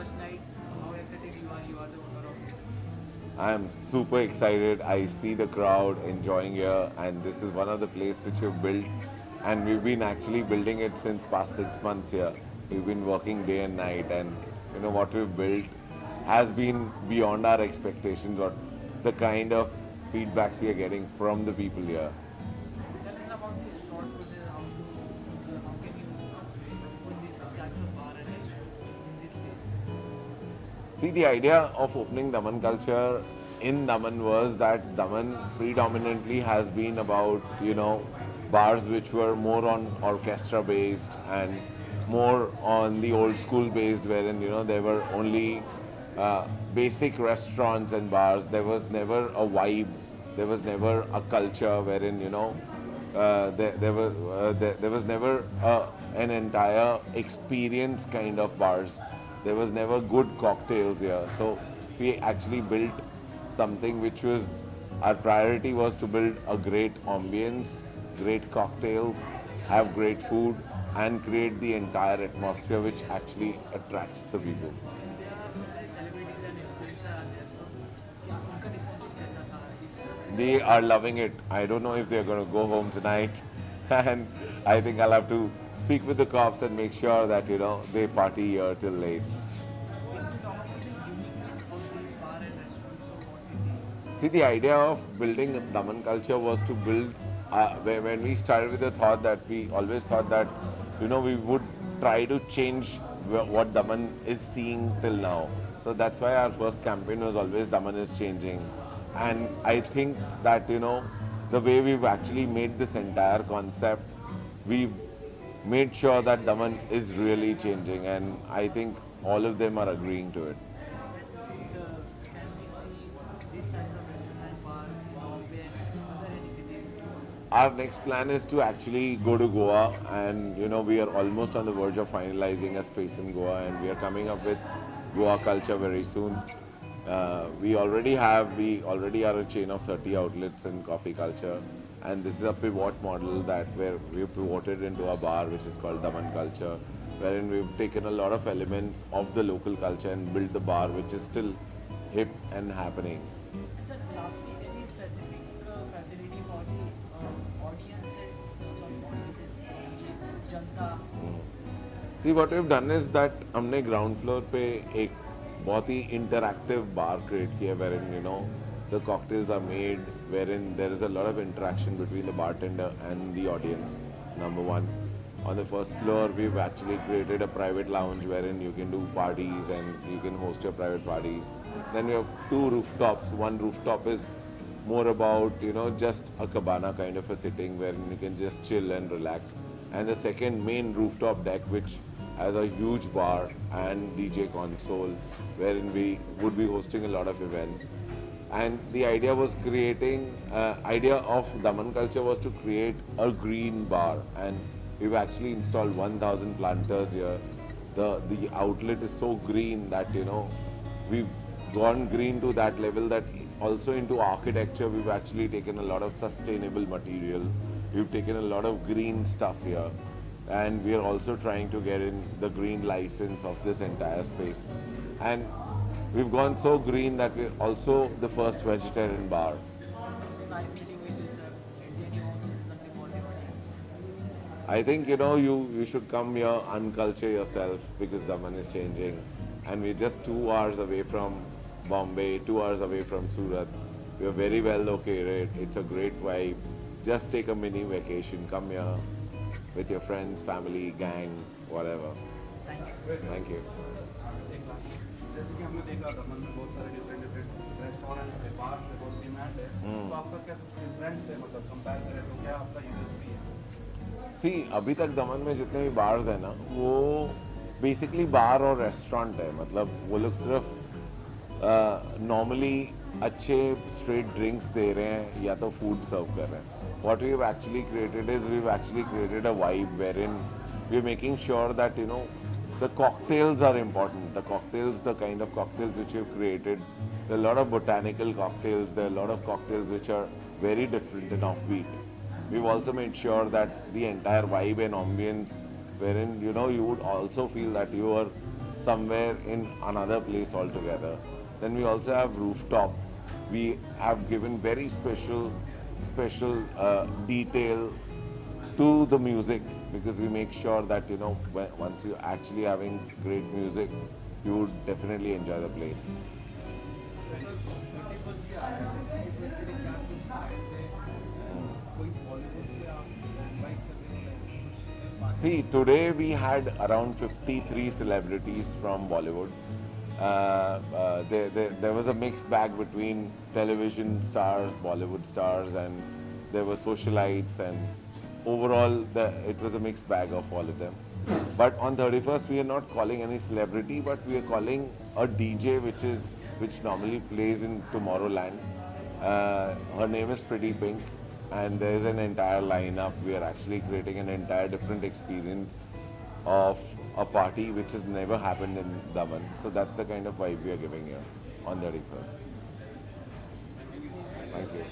first night. How excited you are? You are the owner of this. I am super excited. I see the crowd enjoying here, and this is one of the places which we've built, and we've been actually building it since past 6 months here. We've been working day and night, and what we've built has been beyond our expectations. Or the kind of feedbacks we are getting from the people here. Tell us about the thought process. How can you put this type of bar and restaurant in this place? See, the idea of opening Daman culture in Daman was that Daman predominantly has been about, bars which were more on orchestra based and more on the old school based, wherein, there were only basic restaurants and bars. There was never a vibe, there was never a culture wherein, there was never an entire experience kind of bars. There was never good cocktails here. So we actually built something which was our priority was to build a great ambience, great cocktails, have great food, and create the entire atmosphere which actually attracts the people. And there are so many celebrities and influencers are there. So क्या उनका response कैसा था इस They are loving it. I don't know if they're going to go home tonight. And I think I'll have to speak with the cops and make sure that, they party here till late. When we talk about the uniqueness of this bar and restaurant, so what it is? See, the idea of building Daman culture was to build, when we started with the thought that we always thought that, we would try to change what Daman is seeing till now. So that's why our first campaign was always Daman is changing. And I think that, the way we've actually made this entire concept, we've made sure that Daman is really changing. And I think all of them are agreeing to it. Can we see this type of restaurant and bar in Bombay and other any cities? Our next plan is to actually go to Goa, and we are almost on the verge of finalizing a space in Goa, and we are coming up with Goa culture very soon. We already are a chain of 30 outlets in coffee culture, and this is a pivot model that where we've pivoted into a bar which is called Daman culture, wherein we've taken a lot of elements of the local culture and built the bar which is still hip and happening. And sir, lastly, any specific facility for the audiences, the Janata? See what we've done is that हमने ground floor पे एक बहुत ही interactive बार create किया wherein the cocktails are made, wherein there is a lot of interaction between the bartender and the audience. Number one, on the first floor we've actually created a private lounge wherein you can do parties and you can host your private parties. Then we have two rooftops. One rooftop is more about just a cabana kind of a sitting wherein you can just chill and relax, and the second main rooftop deck which has a huge bar and DJ console wherein we would be hosting a lot of events. And the idea was idea of Daman culture was to create a green bar, and we've actually installed 1,000 planters here. The outlet is so green that we've gone green to that level, that also into architecture we've actually taken a lot of sustainable material. We've taken a lot of green stuff here, and we are also trying to get in the green license of this entire space. And we've gone so green that we're also the first vegetarian bar. So nice meeting with you, sir. And any more something for the audience? I think you should come here, unculture yourself, because Daman is changing, and we're just 2 hours away from Bombay, 2 hours away from Surat. We are very well located. It's a great vibe. Just take a mini vacation. Come here with your friends, family, gang, whatever. Thank you. Thank you. एक बात, जैसे कि हमने देखा दमन में बहुत सारे different different restaurants है, बार्स है, बहुत डिमांड है, तो आपका क्या कुछ डिफरेंट है, मतलब कंपेयर करें तो क्या आपका यूएसपी है? सी, अभी तक दमन में जितने भी बार्स हैं ना, वो बेसिकली बार और रेस्टोरेंट है. मतलब वो लोग सिर्फ नॉर्मली अच्छे स्ट्रेट ड्रिंक्स दे रहे हैं या तो फूड सर्व कर रहे हैं. What we've actually created is we've actually created a vibe wherein we're making sure that the cocktails are important. The cocktails, the kind of cocktails which we've created, there are a lot of botanical cocktails. There are a lot of cocktails which are very different and offbeat. We've also made sure that the entire vibe and ambience, wherein you would also feel that you are somewhere in another place altogether. Then we also have rooftop. We have given very special detail to the music because we make sure that once you're actually having great music, you would definitely enjoy the place. Sir 31st भी आ रहा है 31st के लिए क्या कुछ plans है कोई बॉलीवुड से आप इनवाइट कर रहे हैं कुछ बात See, today we had around 53 celebrities from Bollywood. There was a mixed bag between television stars, Bollywood stars, and there were socialites, and overall, it was a mixed bag of all of them. But on 31st, we are not calling any celebrity, but we are calling a DJ, which normally plays in Tomorrowland. Her name is Pretty Pink, and there is an entire lineup. We are actually creating an entire different experience of a party which has never happened in Daman. So that's the kind of vibe we are giving here on 31st. Thank you.